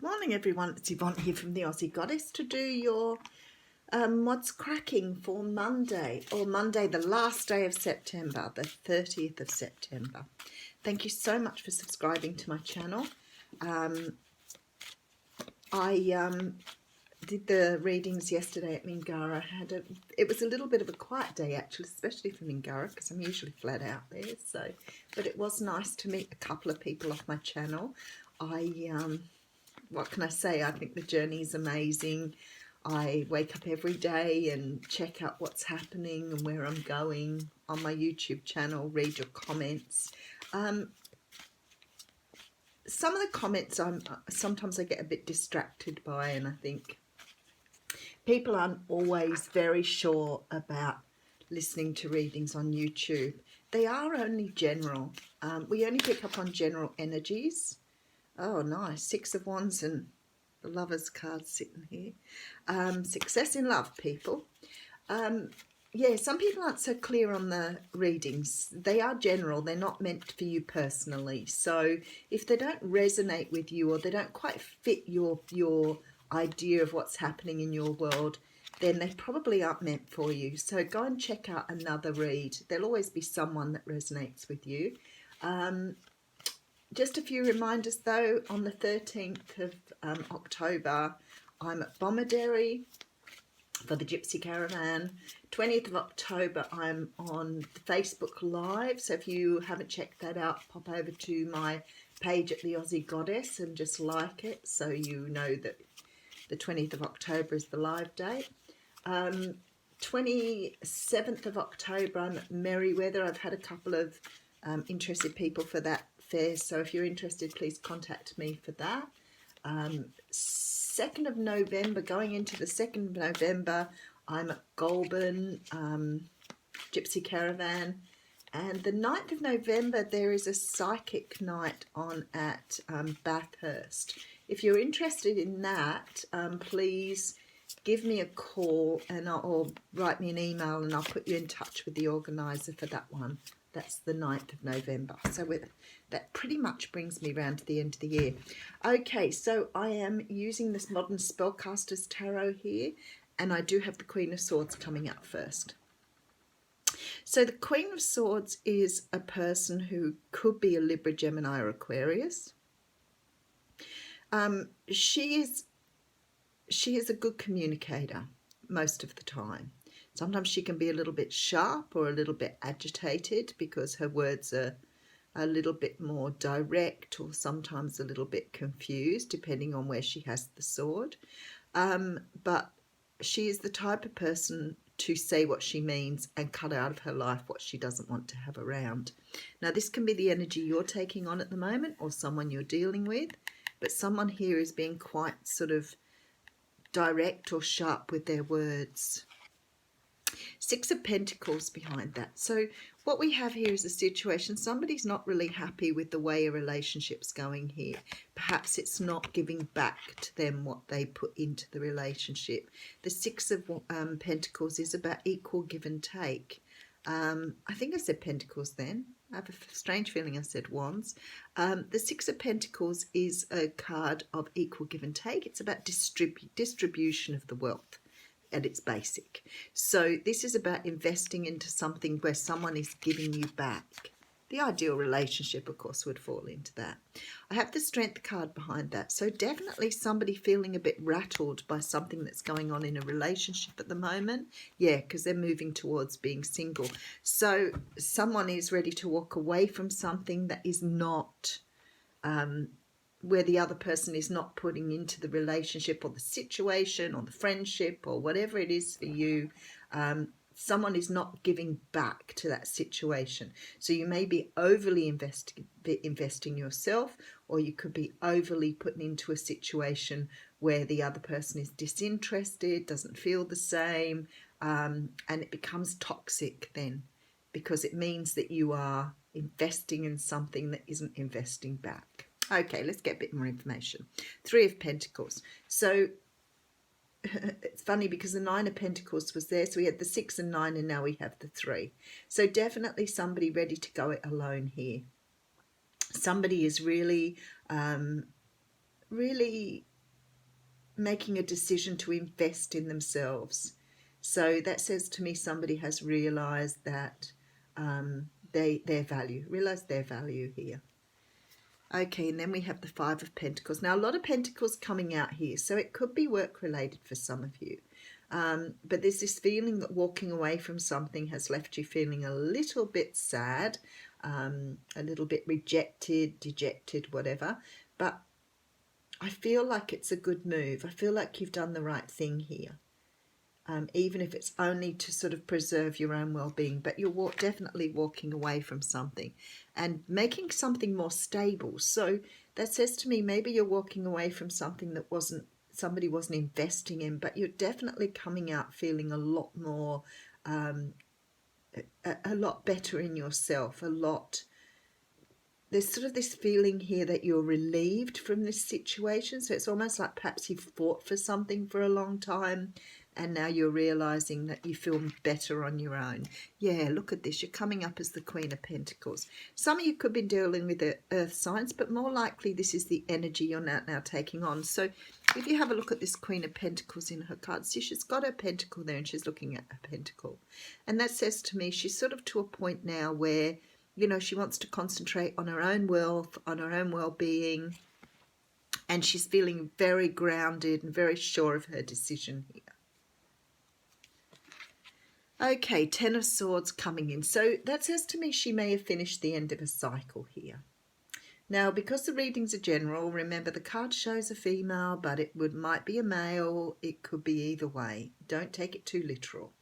Morning everyone, it's Yvonne here from the Aussie Goddess to do your what's cracking for Monday, the last day of September, the 30th of September. Thank you so much for subscribing to my channel. I did the readings yesterday at Mingara. It was a little bit of a quiet day actually, especially for Mingara because I'm usually flat out there. But it was nice to meet a couple of people off my channel. What can I say? I think the journey is amazing. I wake up every day and check out what's happening and where I'm going on my YouTube channel, read your comments. Some of the comments sometimes I get a bit distracted by, and I think people aren't always very sure about listening to readings on YouTube. They are only general. We only pick up on general energies. Oh, nice. Six of Wands and the Lovers card sitting here. Success in love, people. Yeah, some people aren't so clear on the readings. They are general. They're not meant for you personally. So if they don't resonate with you or they don't quite fit your idea of what's happening in your world, then they probably aren't meant for you. So go and check out another read. There'll always be someone that resonates with you. Just a few reminders though. On the 13th of October, I'm at Bomaderry for the Gypsy Caravan. 20th of October, I'm on Facebook Live. So if you haven't checked that out, pop over to my page at the Aussie Goddess and just like it so you know that the 20th of October is the live date. 27th of October, I'm at Merriweather. I've had a couple of interested people for that fair, so if you're interested, please contact me for that. 2nd of November, going into the 2nd of November, I'm at Goulburn, Gypsy Caravan. And the 9th of November, there is a psychic night on at Bathurst. If you're interested in that, please give me a call or write me an email and I'll put you in touch with the organiser for that one. That's the 9th of November. So that pretty much brings me round to the end of the year. Okay, so I am using this Modern Spellcasters Tarot here, and I do have the Queen of Swords coming up first. So the Queen of Swords is a person who could be a Libra, Gemini or Aquarius. She is a good communicator most of the time. Sometimes she can be a little bit sharp or a little bit agitated because her words are a little bit more direct or sometimes a little bit confused depending on where she has the sword. But she is the type of person to say what she means and cut out of her life what she doesn't want to have around. Now this can be the energy you're taking on at the moment or someone you're dealing with, but someone here is being quite sort of direct or sharp with their words. Six of Pentacles behind that. So what we have here is a situation. Somebody's not really happy with the way a relationship's going here. Perhaps it's not giving back to them what they put into the relationship. The Six of Pentacles is about equal give and take. I think I said Pentacles then. I have a strange feeling I said Wands. The Six of Pentacles is a card of equal give and take. It's about distribution of the wealth at its basic. So this is about investing into something where someone is giving you back. The ideal relationship, of course, would fall into that. I have the Strength card behind that. So definitely somebody feeling a bit rattled by something that's going on in a relationship at the moment. Yeah, because they're moving towards being single. So someone is ready to walk away from something that is not where the other person is not putting into the relationship or the situation or the friendship or whatever it is for you. Someone is not giving back to that situation. So you may be overly investing yourself, or you could be overly putting into a situation where the other person is disinterested, doesn't feel the same, and it becomes toxic then, because it means that you are investing in something that isn't investing back. Okay, let's get a bit more information. Three of Pentacles. So it's funny because the Nine of Pentacles was there. So we had the 6 and 9 and now we have the 3. So definitely somebody ready to go it alone here. Somebody is really making a decision to invest in themselves. So that says to me somebody has realized that realized their value here. Okay, and then we have the Five of Pentacles. Now, a lot of Pentacles coming out here, so it could be work-related for some of you. But there's this feeling that walking away from something has left you feeling a little bit sad, a little bit rejected, dejected, whatever. But I feel like it's a good move. I feel like you've done the right thing here. Even if it's only to sort of preserve your own well-being, but you're definitely walking away from something and making something more stable. So that says to me maybe you're walking away from something that somebody wasn't investing in, but you're definitely coming out feeling a lot more, a lot better in yourself, there's sort of this feeling here that you're relieved from this situation. So it's almost like perhaps you've fought for something for a long time and now you're realizing that you feel better on your own. Yeah, look at this. You're coming up as the Queen of Pentacles. Some of you could be dealing with the earth signs, but more likely this is the energy you're now taking on. So if you have a look at this Queen of Pentacles in her cards, see, she's got her pentacle there and she's looking at her pentacle. And that says to me she's sort of to a point now where, you know, she wants to concentrate on her own wealth, on her own well-being, and she's feeling very grounded and very sure of her decision here. Okay, Ten of Swords coming in. So that says to me she may have finished the end of a cycle here. Now, because the readings are general, remember the card shows a female, but might be a male. It could be either way. Don't take it too literal.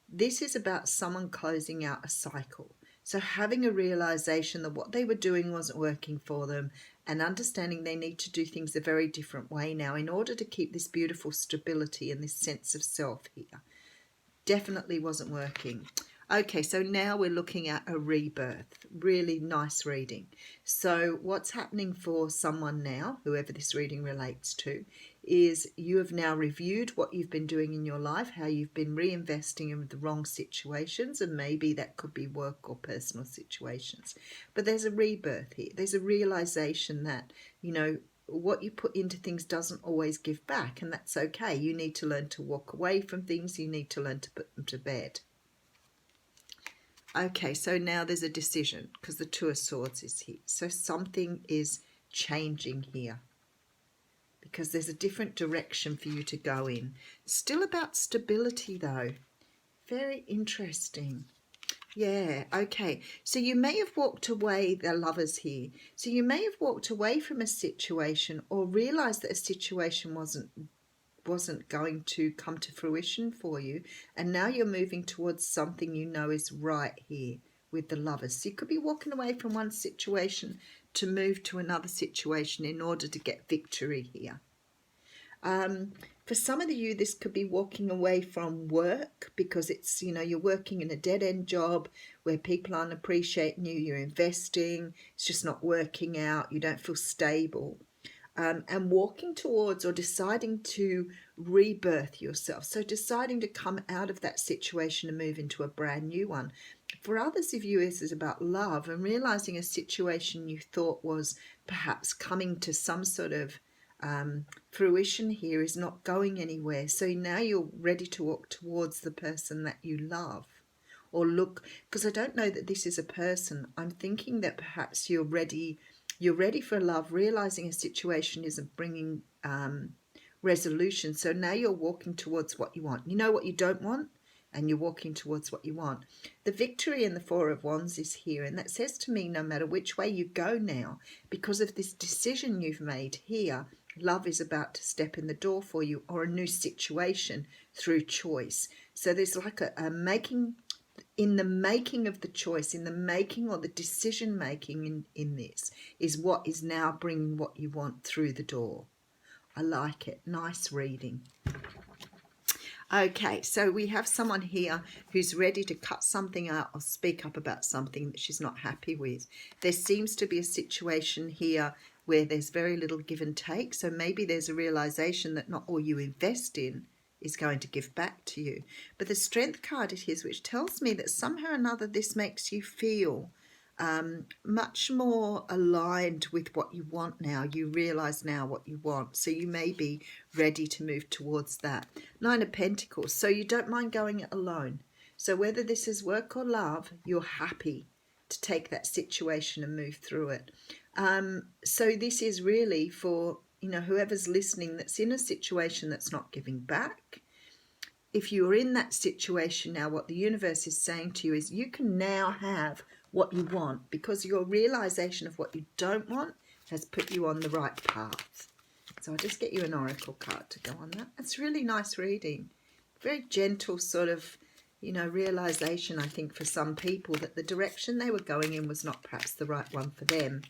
This is about someone closing out a cycle. So having a realization that what they were doing wasn't working for them and understanding they need to do things a very different way now in order to keep this beautiful stability and this sense of self here. Definitely wasn't working. Okay, so now we're looking at a rebirth. Really nice reading. So what's happening for someone now, whoever this reading relates to, is you have now reviewed what you've been doing in your life, how you've been reinvesting in the wrong situations, and maybe that could be work or personal situations. But there's a rebirth here. There's a realization that, you know, what you put into things doesn't always give back, and that's okay. You need to learn to walk away from things. You need to learn to put them to bed. Okay, so now there's a decision because the Two of Swords is here. So something is changing here because there's a different direction for you to go in. Still about stability though. Very interesting. Yeah, okay. So you may have walked away, the Lovers here. So you may have walked away from a situation or realised that a situation wasn't going to come to fruition for you, and now you're moving towards something you know is right here with the Lovers. So you could be walking away from one situation to move to another situation in order to get victory here. For some of you, this could be walking away from work because it's, you know, you're working in a dead-end job where people aren't appreciating you, you're investing, it's just not working out, you don't feel stable. And walking towards or deciding to rebirth yourself. So deciding to come out of that situation and move into a brand new one. For others of you, this is about love and realizing a situation you thought was perhaps coming to some sort of fruition here is not going anywhere. So now you're ready to walk towards the person that you love. Or look, because I don't know that this is a person. I'm thinking that perhaps you're ready for love, realizing a situation isn't bringing resolution. So now you're walking towards what you want. You know what you don't want, and you're walking towards what you want. The victory in the Four of Wands is here, and that says to me no matter which way you go now, because of this decision you've made here, love is about to step in the door for you, or a new situation through choice. So there's like a making, in the making of the choice, in the making or the decision making in this is what is now bringing what you want through the door. I like it. Nice reading. Okay, so we have someone here who's ready to cut something out or speak up about something that she's not happy with. There seems to be a situation here where there's very little give and take. So maybe there's a realization that not all you invest in is going to give back to you. But the Strength card it is, which tells me that somehow or another this makes you feel much more aligned with what you want now. You realize now what you want, so you may be ready to move towards that. Nine of Pentacles, so you don't mind going it alone. So whether this is work or love, you're happy to take that situation and move through it. So this is really for, you know, whoever's listening that's in a situation that's not giving back. If you're in that situation now, what the universe is saying to you is you can now have what you want, because your realization of what you don't want has put you on the right path. So I'll just get you an oracle card to go on that. It's really nice reading. Very gentle sort of, you know, realization, I think, for some people that the direction they were going in was not perhaps the right one for them.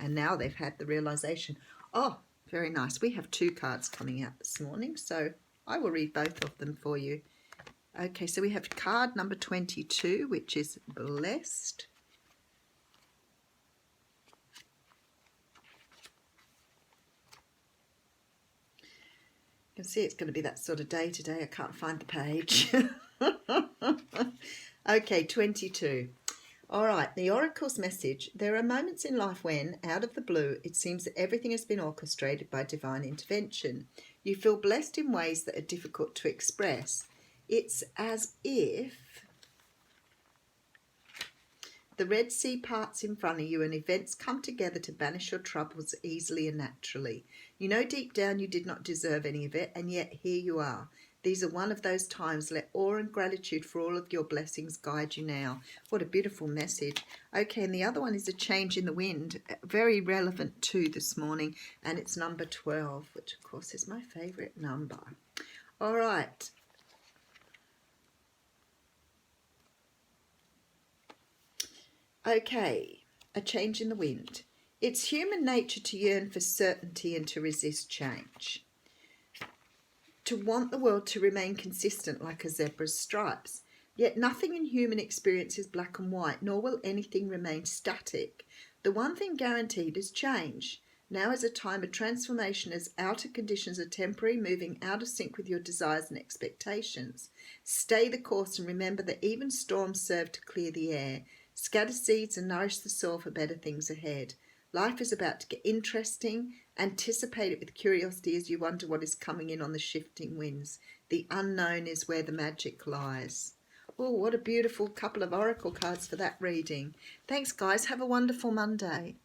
And now they've had the realization. Oh, very nice. We have 2 cards coming out this morning, so I will read both of them for you. Okay, so we have card number 22, which is blessed. You can see it's going to be that sort of day today. I can't find the page. Okay, 22. All right, the oracle's message. There are moments in life when, out of the blue, it seems that everything has been orchestrated by divine intervention. You feel blessed in ways that are difficult to express. It's as if the Red Sea parts in front of you and events come together to banish your troubles easily and naturally. You know deep down you did not deserve any of it, and yet here you are. These are one of those times. Let awe and gratitude for all of your blessings guide you now. What a beautiful message. Okay, and the other one is a change in the wind. Very relevant too this morning, and it's number 12, which of course is my favourite number. All right. Okay, a change in the wind. It's human nature to yearn for certainty and to resist change. To want the world to remain consistent like a zebra's stripes. Yet nothing in human experience is black and white, nor will anything remain static. The one thing guaranteed is change. Now is a time of transformation as outer conditions are temporary, moving out of sync with your desires and expectations. Stay the course and remember that even storms serve to clear the air. Scatter seeds and nourish the soil for better things ahead. Life is about to get interesting. Anticipate it with curiosity as you wonder what is coming in on the shifting winds. The unknown is where the magic lies. Oh, what a beautiful couple of oracle cards for that reading. Thanks, guys. Have a wonderful Monday.